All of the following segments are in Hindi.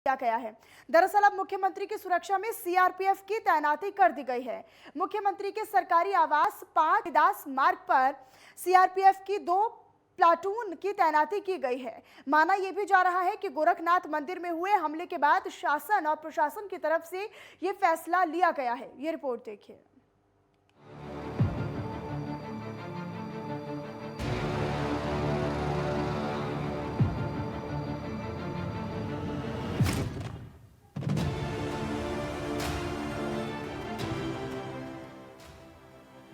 किया गया है। दरअसल अब मुख्यमंत्री की सुरक्षा में सीआरपीएफ की तैनाती कर दी गई है। मुख्यमंत्री के सरकारी आवास 5 दास मार्ग पर सीआरपीएफ की 2 प्लाटून की तैनाती की गई है। माना यह भी जा रहा है कि गोरखनाथ मंदिर में हुए हमले के बाद शासन और प्रशासन की तरफ से यह फैसला लिया गया है। ये रिपोर्ट देखिए।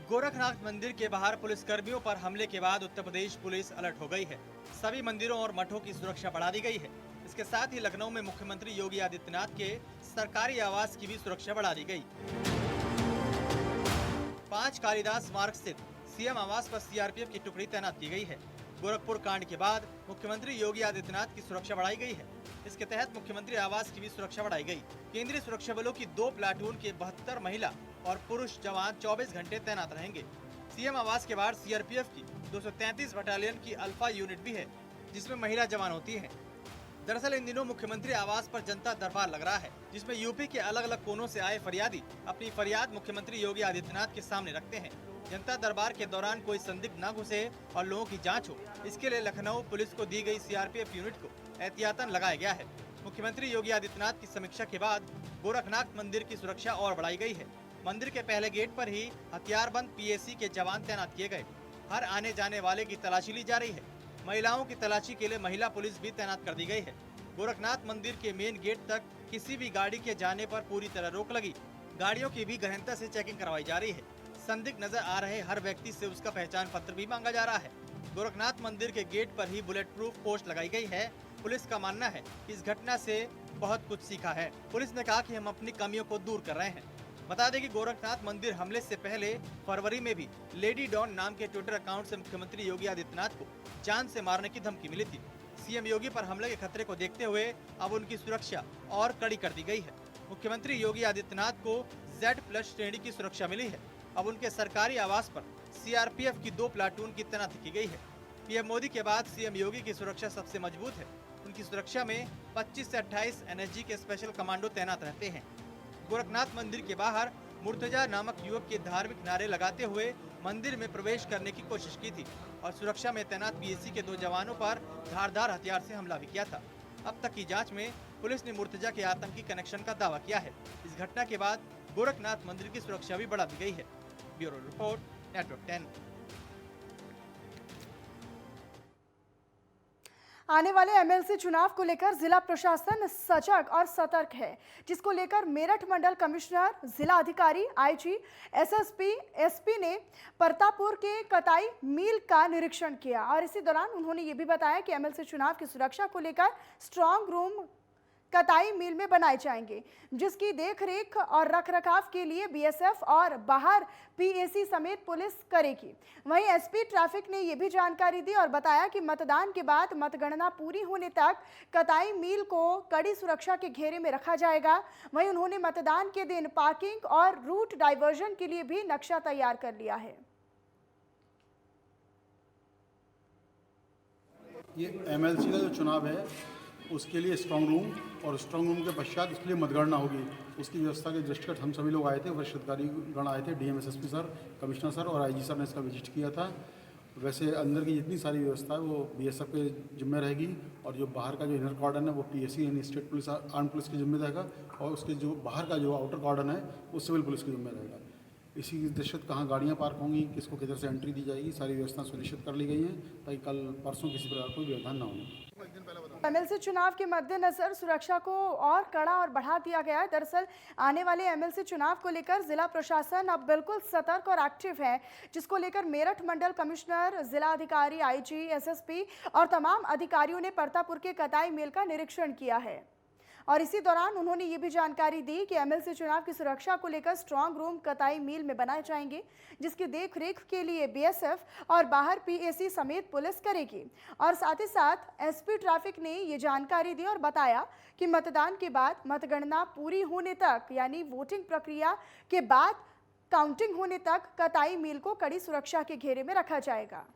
गोरखनाथ मंदिर के बाहर पुलिसकर्मियों पर हमले के बाद उत्तर प्रदेश पुलिस अलर्ट हो गई है। सभी मंदिरों और मठों की सुरक्षा बढ़ा दी गई है। इसके साथ ही लखनऊ में मुख्यमंत्री योगी आदित्यनाथ के सरकारी आवास की भी सुरक्षा बढ़ा दी गई। 5 कालिदास मार्ग स्थित सीएम आवास पर सीआरपीएफ की टुकड़ी तैनात की गई है। गोरखपुर कांड के बाद मुख्यमंत्री योगी आदित्यनाथ की सुरक्षा बढ़ाई गई है। इसके तहत मुख्यमंत्री आवास की भी सुरक्षा बढ़ाई गई। केंद्रीय सुरक्षा बलों की 2 प्लाटून के 72 महिला और पुरुष जवान 24 घंटे तैनात रहेंगे। सीएम आवास के बाहर सीआरपीएफ की 233 बटालियन की अल्फा यूनिट भी है, जिसमें महिला जवान होती हैं। दरअसल इन दिनों मुख्यमंत्री आवास पर जनता दरबार लग रहा है, जिसमें यूपी के अलग अलग कोनों से आए फरियादी अपनी फरियाद मुख्यमंत्री योगी आदित्यनाथ के सामने रखते हैं। जनता दरबार के दौरान कोई संदिग्ध न घुसे और लोगों की जांच हो, इसके लिए लखनऊ पुलिस को दी गई सीआरपीएफ यूनिट को एहतियातन लगाया गया है। मुख्यमंत्री योगी आदित्यनाथ की समीक्षा के बाद गोरखनाथ मंदिर की सुरक्षा और बढ़ाई गई है। मंदिर के पहले गेट पर ही हथियारबंद पीएसी के जवान तैनात किए गए। हर आने जाने वाले की तलाशी ली जा रही है। महिलाओं की तलाशी के लिए महिला पुलिस भी तैनात कर दी गई है। गोरखनाथ मंदिर के मेन गेट तक किसी भी गाड़ी के जाने पर पूरी तरह रोक लगी। गाड़ियों की भी गहनता से चेकिंग करवाई जा रही है। संदिग्ध नजर आ रहे हर व्यक्ति से उसका पहचान पत्र भी मांगा जा रहा है। गोरखनाथ मंदिर के गेट पर ही बुलेट प्रूफ पोस्ट लगाई गई है। पुलिस का मानना है इस घटना से बहुत कुछ सीखा है। पुलिस ने कहा कि हम अपनी कमियों को दूर कर रहे हैं। बता दें कि गोरखनाथ मंदिर हमले से पहले फरवरी में भी लेडी डॉन नाम के ट्विटर अकाउंट से मुख्यमंत्री योगी आदित्यनाथ को जान से मारने की धमकी मिली थी। सीएम योगी पर हमले के खतरे को देखते हुए अब उनकी सुरक्षा और कड़ी कर दी गई है। मुख्यमंत्री योगी आदित्यनाथ को Z+ श्रेणी की सुरक्षा मिली है। अब उनके सरकारी आवास पर सीआरपीएफ की 2 प्लाटून की तैनाती की गई है। पीएम मोदी के बाद सीएम योगी की सुरक्षा सबसे मजबूत है। उनकी सुरक्षा में 25 से 28 एनएसजी के स्पेशल कमांडो तैनात रहते हैं। गोरखनाथ मंदिर के बाहर मुर्तजा नामक युवक के धार्मिक नारे लगाते हुए मंदिर में प्रवेश करने की कोशिश की थी और सुरक्षा में तैनात पीएसी के 2 जवानों पर धारदार हथियार से हमला भी किया था। अब तक की जांच में पुलिस ने मुर्तजा के आतंकी कनेक्शन का दावा किया है। इस घटना के बाद गोरखनाथ मंदिर की सुरक्षा भी बढ़ा दी गई है। Bureau report, network 10। आने वाले एमएलसी चुनाव को लेकर जिला प्रशासन सजग और सतर्क है, जिसको लेकर मेरठ मंडल कमिश्नर, जिला अधिकारी, आईजी, एसएसपी, एसपी ने परतापुर के कताई मिल का निरीक्षण किया और इसी दौरान उन्होंने ये भी बताया कि एमएलसी चुनाव की सुरक्षा को लेकर स्ट्रांग रूम कताई मिल में बनाए जाएंगे, जिसकी देखरेख और रखरखाव के लिए बीएसएफ और बाहर पीएसी समेत पुलिस करेगी। वहीं एसपी ट्रैफिक ने यह भी जानकारी दी और बताया कि मतदान के बाद मतगणना पूरी होने तक कताई मिल को कड़ी सुरक्षा के घेरे में रखा जाएगा। वहीं उन्होंने मतदान के दिन पार्किंग और रूट डाइवर्जन के लिए भी नक्शा तैयार कर लिया है। ये एमएलसी का जो चुनाव है उसके लिए स्ट्रांग रूम और स्ट्रांग रूम के पश्चात उसके लिए मतगणना होगी। उसकी व्यवस्था के दृष्टिगत हम सभी लोग आए थे, वरिष्ठ अधिकारीगण आए थे, DM, SSP sir, commissioner sir और आईजी सर ने इसका विजिट किया था। वैसे अंदर की जितनी सारी व्यवस्था है वो बीएसएफ के जिम्मे रहेगी और जो बाहर का जो इनर कॉर्डन है वो पीएसी यानी स्टेट पुलिस, आर्म पुलिस के जिम्मे रहेगा और उसके जो बाहर का जो आउटर कॉर्डन है वो सिविल पुलिस के जिम्मे रहेगा। इसी की दृष्टिगत कहाँ गाड़ियाँ पार्क होंगी, किसको किधर से एंट्री दी जाएगी, सारी व्यवस्था सुनिश्चित कर ली गई हैं ताकि कल परसों किसी प्रकार कोई व्यवधान ना हो। एमएलसी चुनाव के मद्देनजर सुरक्षा को और कड़ा और बढ़ा दिया गया है। दरअसल आने वाले एमएलसी चुनाव को लेकर जिला प्रशासन अब बिल्कुल सतर्क और एक्टिव है, जिसको लेकर मेरठ मंडल कमिश्नर, जिला अधिकारी, आईजी, एसएसपी और तमाम अधिकारियों ने परतापुर के कताई मिल का निरीक्षण किया है और इसी दौरान उन्होंने ये भी जानकारी दी कि एमएलसी चुनाव की सुरक्षा को लेकर स्ट्रांग रूम कताई मिल में बनाए जाएंगे, जिसकी देखरेख के लिए बीएसएफ और बाहर पीएसी समेत पुलिस करेगी। और साथ ही साथ एसपी ट्रैफिक ने ये जानकारी दी और बताया कि मतदान के बाद मतगणना पूरी होने तक यानी वोटिंग प्रक्रिया के बाद काउंटिंग होने तक कताई मिल को कड़ी सुरक्षा के घेरे में रखा जाएगा।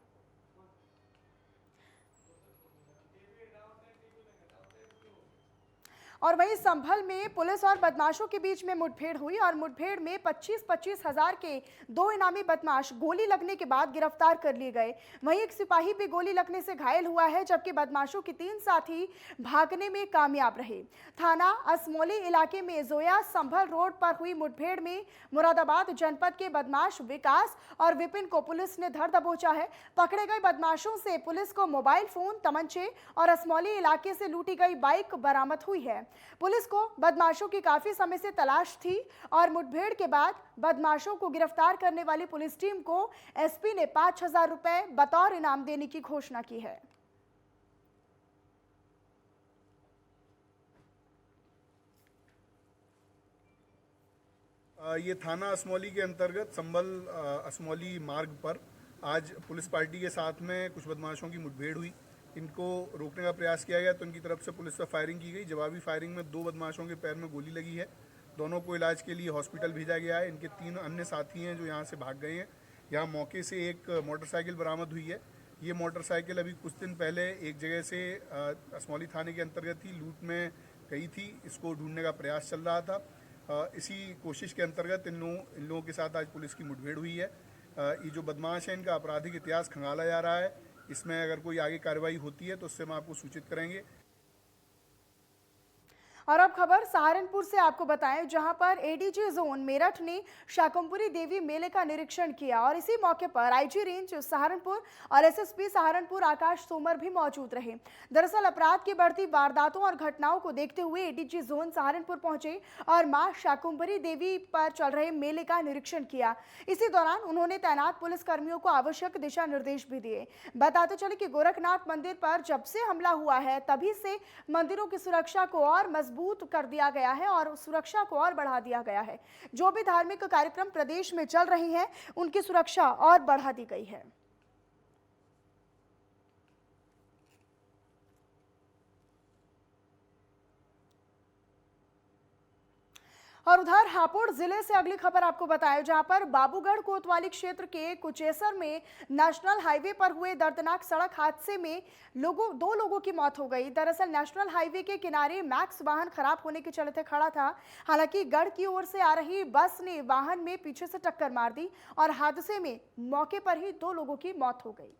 और वहीं संभल में पुलिस और बदमाशों के बीच में मुठभेड़ हुई और मुठभेड़ में 25-25 हजार के 2 इनामी बदमाश गोली लगने के बाद गिरफ्तार कर लिए गए। वहीं एक सिपाही भी गोली लगने से घायल हुआ है, जबकि बदमाशों के 3 साथी भागने में कामयाब रहे। थाना असमोली इलाके में जोया संभल रोड पर हुई मुठभेड़ में मुरादाबाद जनपद के बदमाश विकास और विपिन को पुलिस ने धर दबोचा है। पकड़े गए बदमाशों से पुलिस को मोबाइल फोन, तमंचे और असमौली इलाके से लूटी गई बाइक बरामद हुई है। पुलिस को बदमाशों की काफी समय से तलाश थी और मुठभेड़ के बाद बदमाशों को गिरफ्तार करने वाली पुलिस टीम को एसपी ने 5,000 रुपए बतौर इनाम देने की घोषणा की है। ये थाना असमौली के अंतर्गत संभल असमौली मार्ग पर आज पुलिस पार्टी के साथ में कुछ बदमाशों की मुठभेड़ हुई। इनको रोकने का प्रयास किया गया तो इनकी तरफ से पुलिस पर फायरिंग की गई। जवाबी फायरिंग में 2 बदमाशों के पैर में गोली लगी है। दोनों को इलाज के लिए हॉस्पिटल भेजा गया है। इनके 3 अन्य साथी हैं जो यहाँ से भाग गए हैं। यहाँ मौके से एक मोटरसाइकिल बरामद हुई है। ये मोटरसाइकिल अभी कुछ दिन पहले एक जगह से असमौली थाने के अंतर्गत ही लूट में गई थी। इसको ढूंढने का प्रयास चल रहा था। इसी कोशिश के अंतर्गत इन लोगों के साथ आज पुलिस की मुठभेड़ हुई है। ये जो बदमाश है इनका आपराधिक इतिहास खंगाला जा रहा है। इसमें अगर कोई आगे कार्रवाई होती है तो उससे हम आपको सूचित करेंगे। और अब खबर सहारनपुर से आपको बताएं, जहां पर एडीजी जोन मेरठ ने शाकुंभरी देवी मेले का निरीक्षण किया और इसी मौके पर आईजी रेंज सहारनपुर और एसएसपी सहारनपुर आकाश तोमर भी मौजूद रहे। दरअसल अपराध की बढ़ती वारदातों और घटनाओं को देखते हुए एडीजी जोन सहारनपुर पहुंचे और मां शाकुंभरी देवी पर चल रहे मेले का निरीक्षण किया। इसी दौरान उन्होंने तैनात पुलिस कर्मियों को आवश्यक दिशा निर्देश भी दिए। बताते चले कि गोरखनाथ मंदिर पर जब से हमला हुआ है तभी से मंदिरों की सुरक्षा को और मजबूत कर दिया गया है और सुरक्षा को और बढ़ा दिया गया है। जो भी धार्मिक कार्यक्रम प्रदेश में चल रहे हैं उनकी सुरक्षा और बढ़ा दी गई है। और उधर हापुड़ जिले से अगली खबर आपको बताएं, जहां पर बाबूगढ़ कोतवाली क्षेत्र के कुचेसर में नेशनल हाईवे पर हुए दर्दनाक सड़क हादसे में 2 लोगों की मौत हो गई। दरअसल नेशनल हाईवे के किनारे मैक्स वाहन खराब होने के चलते खड़ा था। हालांकि गढ़ की ओर से आ रही बस ने वाहन में पीछे से टक्कर मार दी और हादसे में मौके पर ही 2 लोगों की मौत हो गई।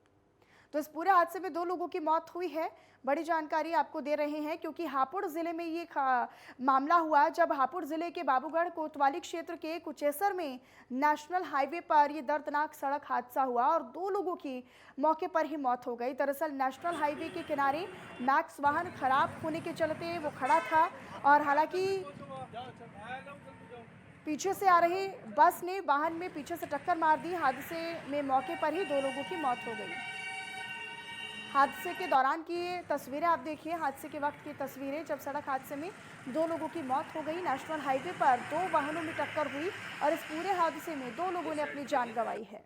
तो इस पूरे हादसे में 2 लोगों की मौत हुई है। बड़ी जानकारी आपको दे रहे हैं क्योंकि हापुड़ जिले में ये मामला हुआ जब हापुड़ जिले के बाबूगढ़ कोतवाली क्षेत्र के कुचेसर में नेशनल हाईवे पर ये दर्दनाक सड़क हादसा हुआ और 2 लोगों की मौके पर ही मौत हो गई। दरअसल नेशनल हाईवे के किनारे मैक्स वाहन खराब होने के चलते वो खड़ा था और हालांकि पीछे से आ रही बस ने वाहन में पीछे से टक्कर मार दी। हादसे में मौके पर ही 2 लोगों की मौत हो गई। हादसे के दौरान की ये तस्वीरें आप देखिए, हादसे के वक्त की तस्वीरें जब सड़क हादसे में 2 लोगों की मौत हो गई। नेशनल हाईवे पर 2 वाहनों में टक्कर हुई और इस पूरे हादसे में 2 लोगों ने अपनी जान गंवाई है।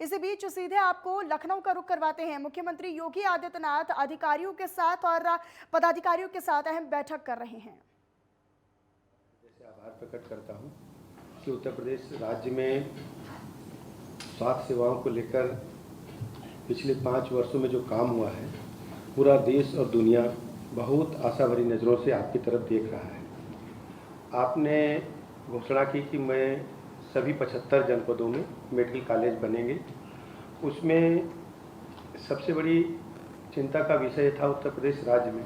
इसी बीच सीधे आपको लखनऊ का रुख करवाते हैं। मुख्यमंत्री योगी आदित्यनाथ अधिकारियों के साथ और पदाधिकारियों के साथ अहम बैठक कर रहे हैं। आभार प्रकट करता हूं कि उत्तर प्रदेश राज्य में स्वास्थ्य सेवाओं को लेकर पिछले 5 वर्षों में जो काम हुआ है, पूरा देश और दुनिया बहुत आशा भरी नज़रों से आपकी तरफ देख रहा है। आपने घोषणा की कि मैं सभी 75 जनपदों में मेडिकल कॉलेज बनेंगे। उसमें सबसे बड़ी चिंता का विषय था उत्तर प्रदेश राज्य में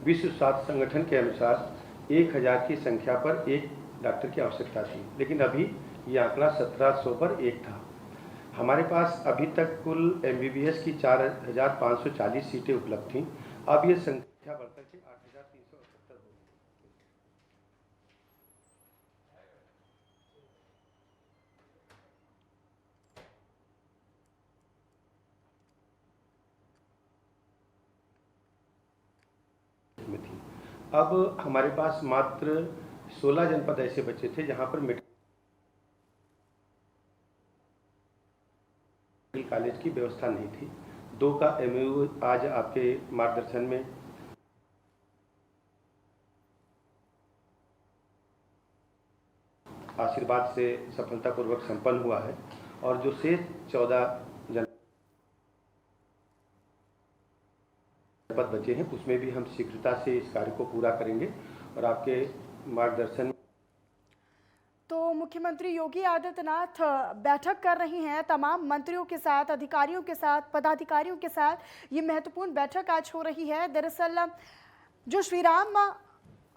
विश्व स्वास्थ्य संगठन के अनुसार 1000 की संख्या पर 1 डॉक्टर की आवश्यकता थी, लेकिन अभी ये आंकड़ा 1700 पर 1 था। हमारे पास अभी तक कुल MBBS की 4540 सीटें उपलब्ध थीं। अब ये संख्या बढ़कर के 8378 हो गई। में थी। अब हमारे पास मात्र 16 जनपद ऐसे बचे थे जहां पर मेडिकल कॉलेज की व्यवस्था नहीं थी। 2 का MOU आज आपके मार्गदर्शन में आशीर्वाद से सफलतापूर्वक संपन्न हुआ है और जो शेष 14 जनपद बचे हैं उसमें भी हम शीघ्रता से इस कार्य को पूरा करेंगे और आपके मार्गदर्शन। तो मुख्यमंत्री योगी आदित्यनाथ बैठक कर रही हैं तमाम मंत्रियों के साथ, अधिकारियों के साथ, पदाधिकारियों के साथ। ये महत्वपूर्ण बैठक आज हो रही है। दरअसल जो श्रीराम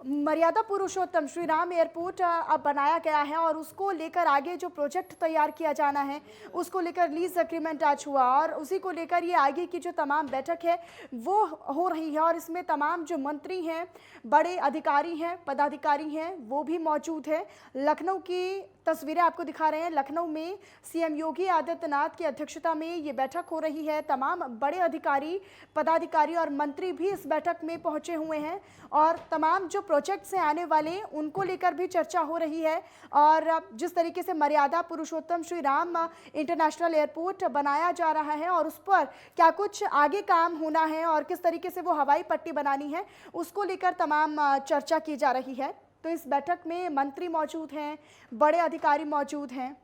मर्यादा पुरुषोत्तम श्री राम एयरपोर्ट अब बनाया गया है और उसको लेकर आगे जो प्रोजेक्ट तैयार किया जाना है उसको लेकर लीज एग्रीमेंट आज हुआ और उसी को लेकर ये आगे की जो तमाम बैठक है वो हो रही है और इसमें तमाम जो मंत्री हैं, बड़े अधिकारी हैं, पदाधिकारी हैं, वो भी मौजूद है। लखनऊ की तस्वीरें आपको दिखा रहे हैं। लखनऊ में सीएम योगी आदित्यनाथ की अध्यक्षता में ये बैठक हो रही है। तमाम बड़े अधिकारी, पदाधिकारी और मंत्री भी इस बैठक में पहुंचे हुए हैं और तमाम जो प्रोजेक्ट्स हैं आने वाले उनको लेकर भी चर्चा हो रही है। और जिस तरीके से मर्यादा पुरुषोत्तम श्री राम इंटरनेशनल एयरपोर्ट बनाया जा रहा है और उस पर क्या कुछ आगे काम होना है और किस तरीके से वो हवाई पट्टी बनानी है, उसको लेकर तमाम चर्चा की जा रही है। तो इस बैठक में मंत्री मौजूद हैं, बड़े अधिकारी मौजूद हैं।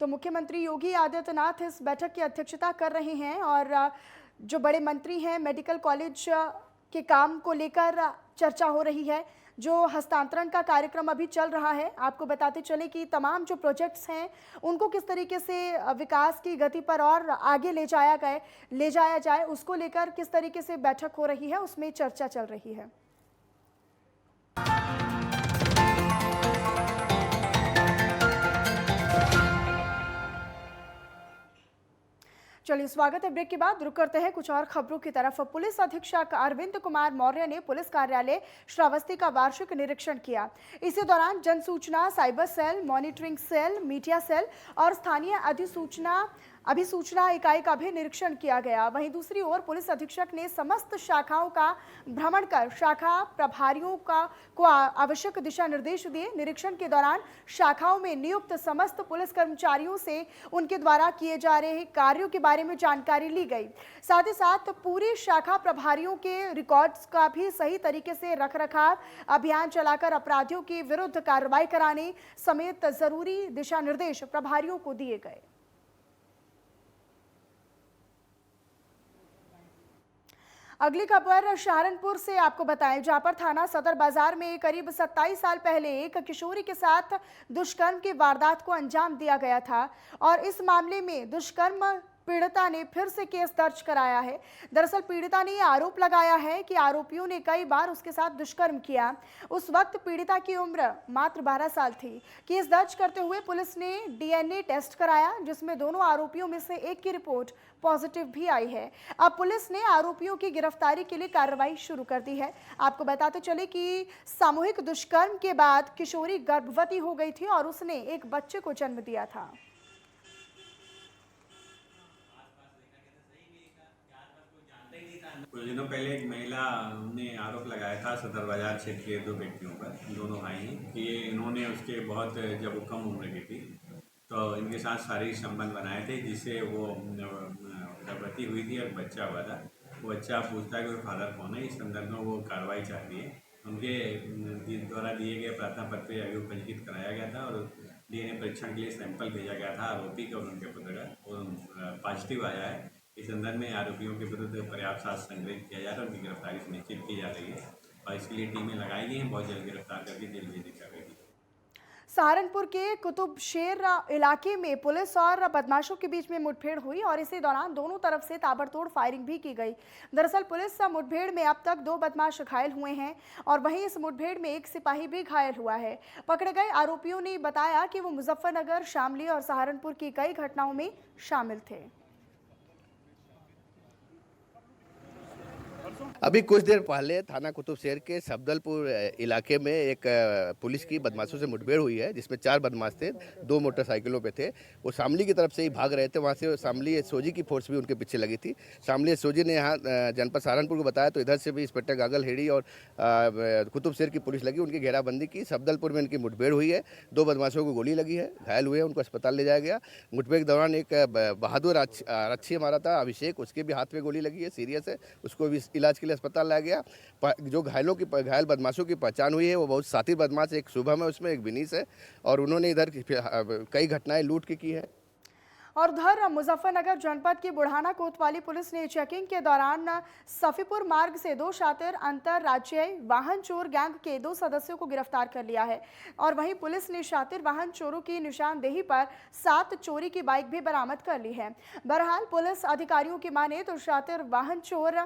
तो मुख्यमंत्री योगी आदित्यनाथ इस बैठक की अध्यक्षता कर रहे हैं और जो बड़े मंत्री हैं, मेडिकल कॉलेज के काम को लेकर चर्चा हो रही है। जो हस्तांतरण का कार्यक्रम अभी चल रहा है, आपको बताते चले कि तमाम जो प्रोजेक्ट्स हैं उनको किस तरीके से विकास की गति पर और आगे ले जाया जाए उसको लेकर किस तरीके से बैठक हो रही है, उसमें चर्चा चल रही है। चलिए, स्वागत है। ब्रेक के बाद रुक करते हैं कुछ और खबरों की तरफ। पुलिस अधीक्षक अरविंद कुमार मौर्य ने पुलिस कार्यालय श्रावस्ती का वार्षिक निरीक्षण किया। इसी दौरान जन सूचना, cyber cell, monitoring cell, media cell और स्थानीय अभिसूचना इकाई का भी निरीक्षण किया गया। वहीं दूसरी ओर पुलिस अधीक्षक ने समस्त शाखाओं का भ्रमण कर शाखा प्रभारियों को आवश्यक दिशा निर्देश दिए। निरीक्षण के दौरान शाखाओं में नियुक्त समस्त पुलिस कर्मचारियों से उनके द्वारा किए जा रहे कार्यों के बारे में जानकारी ली गई। साथ ही साथ पूरी शाखा प्रभारियों के रिकॉर्ड्स का भी सही तरीके से रखरखाव अभियान चलाकर अपराधियों के विरुद्ध कार्रवाई कराने समेत जरूरी दिशा निर्देश प्रभारियों को दिए गए। अगली खबर सहारनपुर से आपको बताएं, जहां पर थाना सदर बाजार में करीब 27 साल पहले एक किशोरी के साथ दुष्कर्म की वारदात को अंजाम दिया गया था और इस मामले में दुष्कर्म पीड़िता ने फिर से केस दर्ज कराया है। दरअसल पीड़िता ने यह आरोप लगाया है कि आरोपियों ने कई बार उसके साथ दुष्कर्म किया। उस वक्त पीड़िता की उम्र मात्र 12 साल थी। केस दर्ज करते हुए पुलिस ने डीएनए टेस्ट कराया, जिसमें दोनों आरोपियों में से एक की रिपोर्ट पॉजिटिव भी आई है। अब पुलिस ने आरोपियों की गिरफ्तारी के लिए कार्रवाई शुरू कर दी है। आपको बताते चले कि सामूहिक दुष्कर्म के बाद किशोरी गर्भवती हो गई थी और उसने एक बच्चे को जन्म दिया था। कुछ दिनों पहले एक महिला ने आरोप लगाया था सदर बाजार क्षेत्र के 2 व्यक्तियों पर, दोनों भाई हैं, कि इन्होंने उसके बहुत जब वो कम उम्र की थी तो इनके साथ शारीरिक संबंध बनाए थे, जिससे वो गर्भवती हुई थी और बच्चा हुआ था। वो बच्चा पूछता है कि वो फादर कौन है। इस संदर्भ में वो कार्रवाई चाहती है। उनके द्वारा दिए गए प्रार्थना पत्र अभी पंजीकृत कराया गया था और डीएनए परीक्षण के लिए सैंपल भेजा गया था आरोपी का और उनके पुत्र का, और पॉजिटिव आया है। इस संदर्भ में आरोपियों के विरुद्ध पर्याप्त साक्ष्य संग्रहित किया जा रहा है और उनकी गिरफ्तारी सुनिश्चित की जा रही है और इसके लिए टीमें लगाई गई हैं। बहुत जल्द गिरफ्तार करके जेल भेजने की कार्रवाई। सहारनपुर के कुतुबशेर इलाके में पुलिस और बदमाशों के बीच में मुठभेड़ हुई और इसी दौरान दोनों तरफ से ताबड़तोड़ फायरिंग भी की गई। दरअसल पुलिस मुठभेड़ में अब तक 2 बदमाश घायल हुए हैं और वहीं इस मुठभेड़ में एक सिपाही भी घायल हुआ है। पकड़े गए आरोपियों ने बताया कि वो मुजफ्फरनगर, शामली और सहारनपुर की कई घटनाओं में शामिल थे। अभी कुछ देर पहले थाना कुतुबशेर के सफदलपुर इलाके में एक पुलिस की बदमाशों से मुठभेड़ हुई है, जिसमें 4 बदमाश थे, 2 मोटरसाइकिलों पे थे। वो शामली की तरफ से ही भाग रहे थे। वहाँ से शामली एसओजी की फोर्स भी उनके पीछे लगी थी। शामली एसओजी ने यहाँ जनपद सहारनपुर को बताया तो इधर से भी इंस्पेक्टर गागल हेड़ी और कुतुबशेर की पुलिस लगी, उनकी घेराबंदी की। सफदलपुर में इनकी मुठभेड़ हुई है। 2 बदमाशों को गोली लगी है, घायल हुए हैं, उनको अस्पताल ले जाया गया। मुठभेड़ के दौरान एक बहादुर आरक्षी हमारा था अभिषेक, उसके भी हाथ में गोली लगी है, सीरियस है, उसको भी इलाज के लिए लिए अस्पताल लाया गया। जो घायल बदमाशों की पहचान हुई है वो बहुत साथी बदमाश, एक शुभम है उसमें, एक विनीश है, और उन्होंने इधर कई घटनाएं लूट की है। और उधर मुजफ्फरनगर जनपद की बुढ़ाना कोतवाली पुलिस ने चेकिंग के दौरान सफीपुर मार्ग से 2 शातिर अंतरराज्यीय वाहन चोर गैंग के 2 सदस्यों को गिरफ्तार कर लिया है। और वहीं पुलिस ने शातिर वाहन चोरों की निशानदेही पर 7 चोरी की बाइक भी बरामद कर ली है। बहरहाल पुलिस अधिकारियों की माने तो शातिर वाहन चोर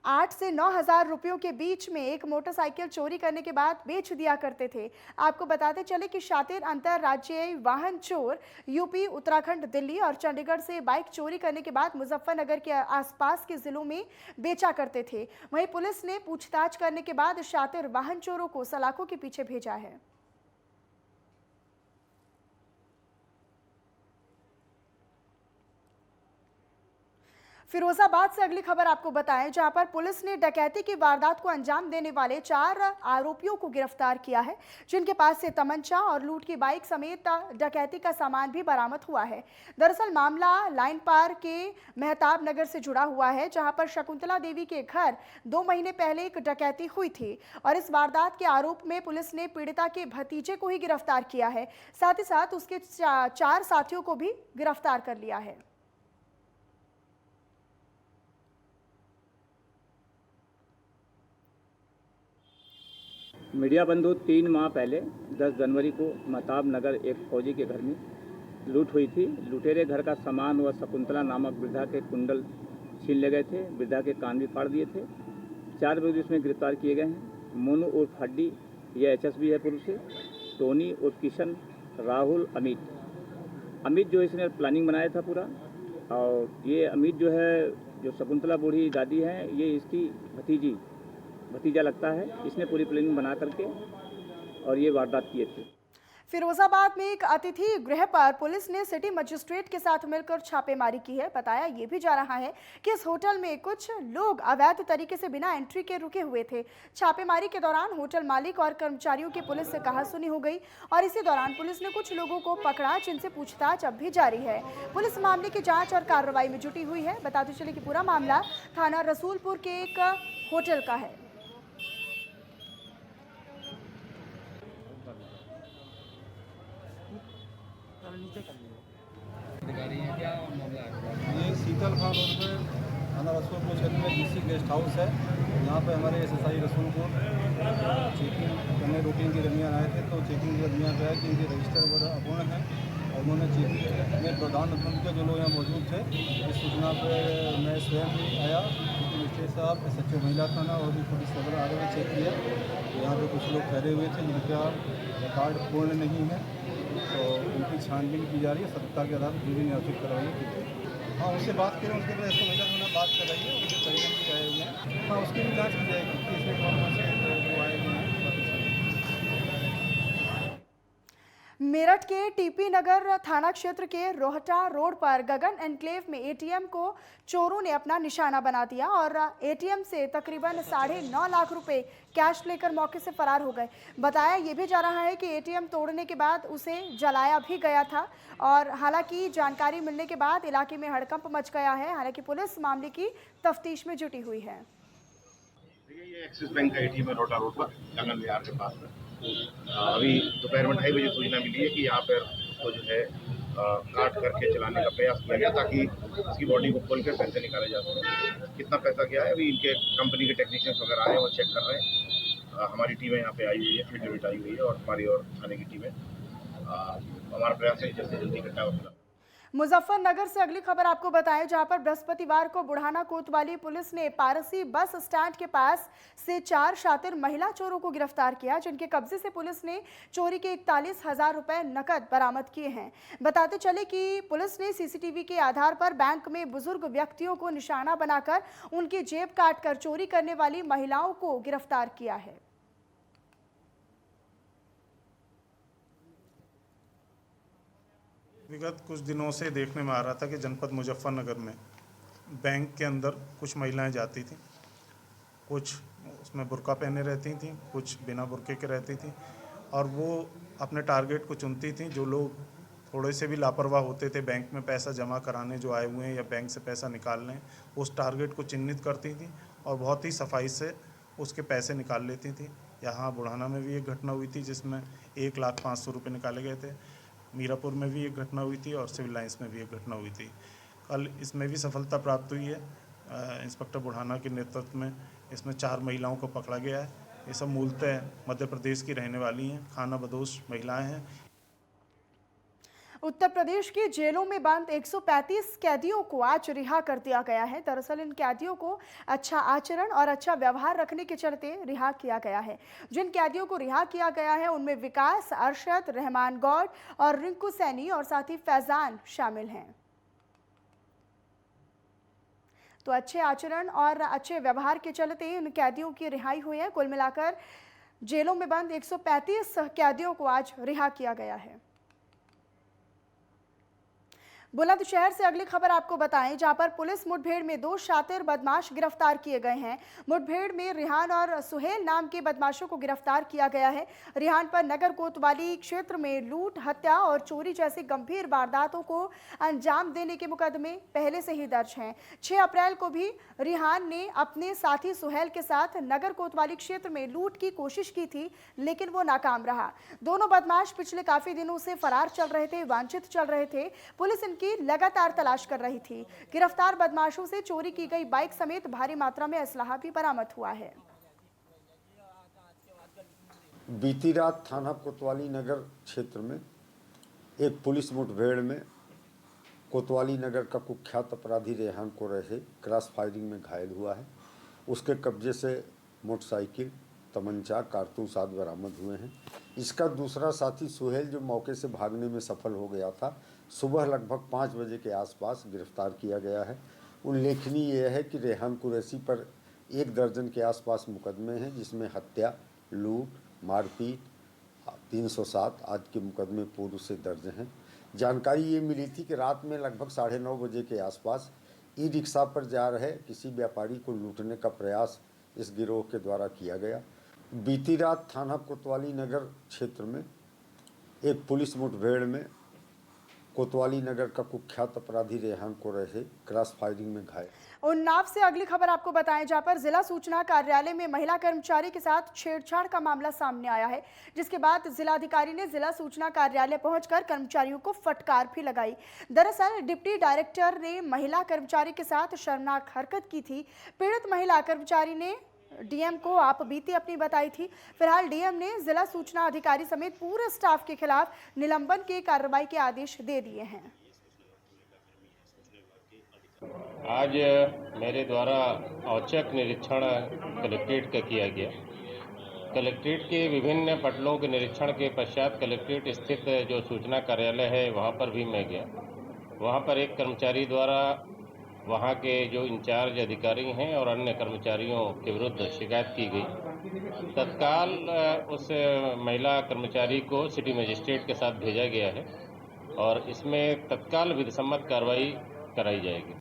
8 से 9 हज़ार रुपयों के बीच में एक मोटरसाइकिल चोरी करने के बाद बेच दिया करते थे। आपको बताते चले कि शातिर अंतरराज्यीय वाहन चोर यूपी, उत्तराखंड, दिल्ली और चंडीगढ़ से बाइक चोरी करने के बाद मुजफ्फरनगर के आसपास के जिलों में बेचा करते थे। वहीं पुलिस ने पूछताछ करने के बाद शातिर वाहन चोरों को सलाखों के पीछे भेजा है। फिरोजाबाद से अगली खबर आपको बताएं, जहां पर पुलिस ने डकैती की वारदात को अंजाम देने वाले 4 आरोपियों को गिरफ्तार किया है, जिनके पास से तमंचा और लूट की बाइक समेत डकैती का सामान भी बरामद हुआ है। दरअसल मामला लाइन पार के मेहताब नगर से जुड़ा हुआ है, जहां पर शकुंतला देवी के घर 2 महीने पहले एक डकैती हुई थी और इस वारदात के आरोप में पुलिस ने पीड़िता के भतीजे को ही गिरफ्तार किया है। साथ ही साथ उसके 4 साथियों को भी गिरफ्तार कर लिया है। मीडिया बंधु 3 माह पहले 10 जनवरी को महताब नगर एक फौजी के घर में लूट हुई थी। लुटेरे घर का सामान व शकुंतला नामक वृद्धा के कुंडल छीन ले गए थे। वृद्धा के कान भी फाड़ दिए थे। 4 व्यक्ति इसमें गिरफ्तार किए गए हैं। मोनू उर्फ हड्डी, यह एचएसबी है पुलिस से। टोनी उर्फ किशन, राहुल, अमित जो इसने प्लानिंग बनाया था पूरा। और ये अमित जो है, जो शकुंतला बूढ़ी दादी है, ये इसकी भतीजा लगता है। इसने पूरी प्लानिंग बना करके और ये वारदात किए थे। फिरोजाबाद में एक अतिथि गृह पर पुलिस ने सिटी मजिस्ट्रेट के साथ मिलकर छापेमारी की है। बताया ये भी जा रहा है कि इस होटल में कुछ लोग अवैध तरीके से बिना एंट्री के रुके हुए थे। छापेमारी के दौरान होटल मालिक और कर्मचारियों की पुलिस से कहासुनी हो गई और इसी दौरान पुलिस ने कुछ लोगों को पकड़ा, जिनसे पूछताछ अब भी जारी है। पुलिस मामले की जाँच और कार्रवाई में जुटी हुई है। बताते चले कि पूरा मामला थाना रसूलपुर के एक होटल का है। ये शीतल खान रोड पे थाना रसूलपुर क्षेत्र में डीसी गेस्ट हाउस है। यहाँ पे हमारे एसएसआई रसूलपुर चेकिंग करने रूटीन के दरमियान आए थे। तो चेकिंग के दरमियान आया कि इनके रजिस्टर वगैरह अपूर्ण हैं और उन्होंने चेकिंग में प्रधानमंत्री के जो लोग यहाँ मौजूद थे, इस सूचना पर मैं स्वयं भी आया, क्योंकि मिस्ट्री साहब, SHO महिला थाना और भी पुलिस वगैरह आ रहे चेक किया। तो यहाँ पे कुछ लोग ठहरे हुए थे जिनका रिकॉर्ड पूर्ण नहीं है, तो उनकी छानबीन की जा रही है। सत्ता के आधार पर जो भी न्यायिक कार्रवाई की जाएगी। हाँ, उनसे बात करें, उसके बाद SHO महिला थाना बात कर रही है, उनके परिजन भी आए हुए हैं। हाँ, उसकी भी जाँच की जाएगी कि इसमें कौन से लोग आए हुए हैं। मेरठ के टीपी नगर थाना क्षेत्र के रोहटा रोड पर गगन एनक्लेव में ATM को चोरों ने अपना निशाना बना दिया और ATM से तकरीबन 9.5 लाख रुपए कैश लेकर मौके से फरार हो गए। बताया ये भी जा रहा है कि ATM तोड़ने के बाद उसे जलाया भी गया था और हालांकि जानकारी मिलने के बाद इलाके में हड़कंप मच गया है। हालांकि पुलिस मामले की तफ्तीश में जुटी हुई है। ये एक्सिस बैंक का ATM है रोहटा रोड पर, गगन विहार के पास में। अभी दोपहर में 2:30 बजे सूचना मिली है कि यहाँ पर उसको जो है काट करके चलाने का प्रयास किया गया ताकि इसकी बॉडी को खोल कर पैसे निकाले जा सकें। कितना पैसा गया है अभी इनके कंपनी के टेक्नीशियंस वगैरह आए हैं, वो चेक कर रहे हैं। हमारी टीमें यहाँ पे आई हुई है, फील्ड यूनिट आई हुई है और हमारी और थाने की टीमें। हमारा प्रयास है जल्द से जल्दी घटना होगा। मुजफ्फरनगर से अगली खबर आपको बताएं, जहां पर बृहस्पतिवार को बुढ़ाना कोतवाली पुलिस ने पारसी बस स्टैंड के पास से 4 शातिर महिला चोरों को गिरफ्तार किया, जिनके कब्जे से पुलिस ने चोरी के 41,000 रुपए नकद बरामद किए हैं। बताते चले कि पुलिस ने CCTV के आधार पर बैंक में बुजुर्ग व्यक्तियों को निशाना बनाकर उनकी जेब काटकर चोरी करने वाली महिलाओं को गिरफ्तार किया है। विगत कुछ दिनों से देखने में आ रहा था कि जनपद मुजफ्फरनगर में बैंक के अंदर कुछ महिलाएं जाती थीं, कुछ उसमें बुर्का पहने रहती थीं, कुछ बिना बुर्के के रहती थीं और वो अपने टारगेट को चुनती थीं जो लोग थोड़े से भी लापरवाह होते थे बैंक में पैसा जमा कराने जो आए हुए हैं या बैंक से पैसा निकालने, उस टारगेट को चिन्हित करती थी और बहुत ही सफाई से उसके पैसे निकाल लेती थी। यहाँ बुढ़ाना में भी एक घटना हुई थी जिसमें 1,05,00,000 रुपये निकाले गए थे। मीरापुर में भी एक घटना हुई थी और सिविल लाइंस में भी एक घटना हुई थी। कल इसमें भी सफलता प्राप्त हुई है। इंस्पेक्टर बुढ़ाना के नेतृत्व में इसमें 4 महिलाओं को पकड़ा गया है। ये सब मूलतः मध्य प्रदेश की रहने वाली हैं, खाना बदोश महिलाएं हैं। उत्तर प्रदेश की जेलों में बंद 135 कैदियों को आज रिहा कर दिया गया है। दरअसल इन कैदियों को अच्छा आचरण और अच्छा व्यवहार रखने के चलते रिहा किया गया है। जिन कैदियों को रिहा किया गया है उनमें विकास, अरशद, रहमान गौड और रिंकू सैनी और साथ ही फैजान शामिल हैं। तो अच्छे आचरण और अच्छे व्यवहार के चलते इन कैदियों की रिहाई हुई है। कुल मिलाकर जेलों में बंद 135 कैदियों को आज रिहा किया गया है। बुलंदशहर से अगली खबर आपको बताएं, जहां पर पुलिस मुठभेड़ में 2 शातिर बदमाश गिरफ्तार किए गए हैं। मुठभेड़ में रिहान और सुहेल नाम के बदमाशों को गिरफ्तार किया गया है। रिहान पर नगर कोतवाली क्षेत्र में लूट, हत्या और चोरी जैसी गंभीर वारदातों को अंजाम देने के मुकदमे पहले से ही दर्ज हैं। 6 अप्रैल को भी रिहान ने अपने साथी सुहेल के साथ नगर कोतवाली क्षेत्र में लूट की कोशिश की थी, लेकिन वो नाकाम रहा। दोनों बदमाश पिछले काफी दिनों से फरार चल रहे थे, वांछित चल रहे थे। पुलिस इनकी लगातार तलाश कर रही थी। गिरफ्तार बदमाशों से चोरी की गई बाइक समेत भारी मात्रा में असलाहा भी बरामद हुआ है। बीती रात थाना कोतवाली नगर क्षेत्र में एक पुलिस मुठभेड़ में कोतवाली नगर का कुख्यात अपराधी रेहान कुरैशी क्रॉस फायरिंग में घायल हुआ है। उसके कब्जे से मोटरसाइकिल, तमंचा, कारतूस आदि बरामद हुए हैं। इसका दूसरा साथी सुहेल जो मौके से भागने में सफल हो गया था, सुबह लगभग 5 बजे के आसपास गिरफ्तार किया गया है। उल्लेखनीय यह है कि रेहान कुरैशी पर 1 दर्जन के आसपास मुकदमे हैं, जिसमें हत्या, लूट, मारपीट, 307 आदि के मुकदमे पूर्व से दर्ज हैं। जानकारी ये मिली थी कि रात में लगभग 9:30 बजे के आसपास ई-रिक्शा पर जा रहे किसी व्यापारी को लूटने का प्रयास इस गिरोह के द्वारा किया गया। बीती रात थाना कोतवाली नगर क्षेत्र में एक पुलिस मुठभेड़ में कोतवाली नगर का कुख्यात अपराधी रेहान कुरैशी क्रॉस फायरिंग में घायल। उन्नाव से अगली खबर आपको बताएं, जहां पर जिला सूचना कार्यालय में महिला कर्मचारी के साथ छेड़छाड़ का मामला सामने आया है, जिसके बाद जिलाधिकारी ने जिला सूचना कार्यालय पहुंचकर कर्मचारियों को फटकार भी लगाई। दरअसल डिप्टी डायरेक्टर ने महिला कर्मचारी के साथ शर्मनाक हरकत की थी। पीड़ित महिला कर्मचारी ने डीएम को आप बीती अपनी बताई थी। फिलहाल डीएम ने जिला सूचना अधिकारी समेत पूरे स्टाफ के खिलाफ निलंबन की कार्रवाई के आदेश दे दिए हैं। आज मेरे द्वारा औचक निरीक्षण कलेक्ट्रेट का किया गया। कलेक्ट्रेट के विभिन्न पटलों के निरीक्षण के पश्चात कलेक्ट्रेट स्थित जो सूचना कार्यालय है वहां पर भी मैं गया। वहां पर एक कर्मचारी द्वारा वहां के जो इंचार्ज अधिकारी हैं और अन्य कर्मचारियों के विरुद्ध शिकायत की गई। तत्काल उस महिला कर्मचारी को सिटी मजिस्ट्रेट के साथ भेजा गया है और इसमें तत्काल विधिसम्मत कार्रवाई कराई जाएगी।